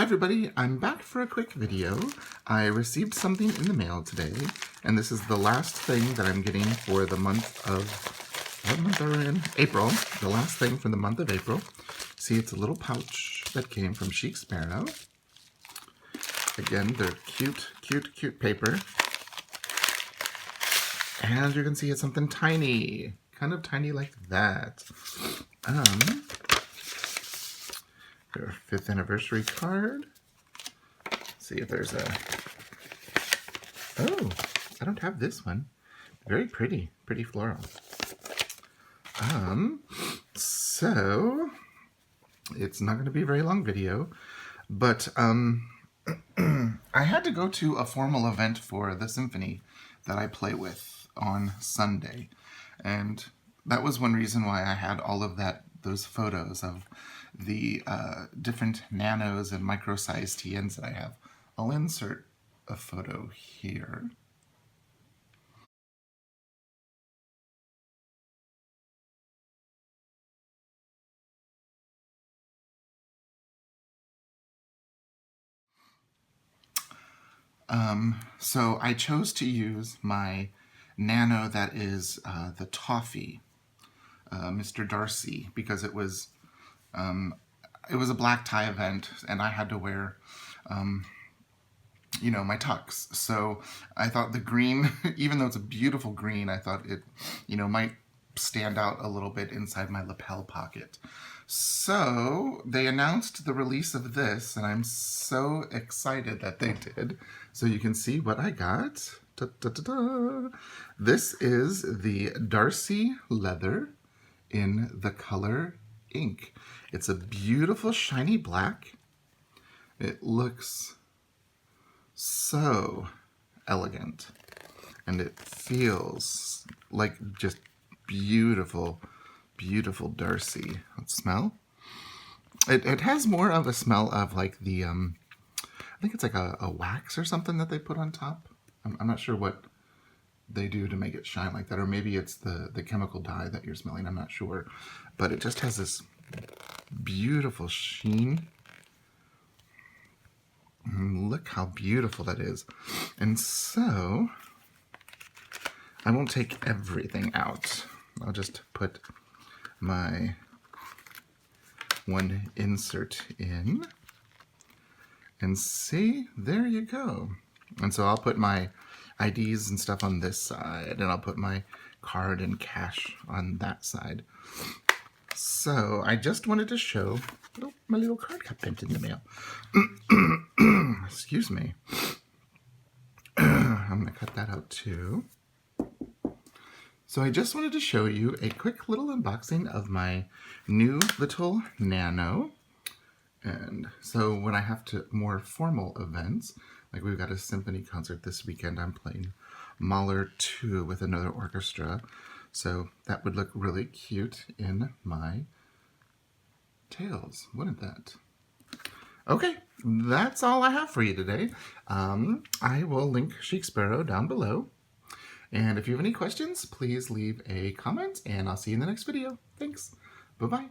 everybody, I'm back for a quick video. I received something in the mail today, and this is the last thing that I'm getting for the month of, what month are we in? April. The last thing for the month of April. See, it's a little pouch that came from Chic Sparrow. Again, they're cute, cute, cute paper. And you can see it's something tiny, kind of tiny like that. Their 5th anniversary card. See if there's a... Oh, I don't have this one. Very pretty, pretty floral. So it's not going to be a very long video, but I had to go to a formal event for the symphony that I play with on Sunday, and that was one reason why I had all of those photos of the different nanos and micro-sized TNs that I have. I'll insert a photo here. So I chose to use my nano that is the Toffee, Mr. Darcy, because it was a black tie event and I had to wear, you know, my tux. So I thought the green, even though it's a beautiful green, I thought it, you know, might stand out a little bit inside my lapel pocket. So they announced the release of this, and I'm so excited that they did. So you can see what I got. Da, da, da, da. This is the Darcy leather in the color ink. It's a beautiful shiny black. It looks so elegant, and it feels like just beautiful, beautiful Darcy. Let's smell. It has more of a smell of like the, I think it's like a wax or something that they put on top. I'm not sure what they do to make it shine like that, or maybe it's the chemical dye that you're smelling, I'm not sure. But it just has this beautiful sheen. Look how beautiful that is. And so, I won't take everything out. I'll just put my one insert in. And see, there you go. And so I'll put my IDs and stuff on this side, and I'll put my card and cash on that side. So I just wanted to show, my little card got bent in the mail. Excuse me. I'm gonna cut that out too. So I just wanted to show you a quick little unboxing of my new little nano. And so when I have to more formal events, like we've got a symphony concert this weekend, I'm playing Mahler 2 with another orchestra. So that would look really cute in my tails, wouldn't that? Okay, that's all I have for you today. I will link Chic Sparrow down below. And if you have any questions, please leave a comment, and I'll see you in the next video. Thanks. Bye-bye.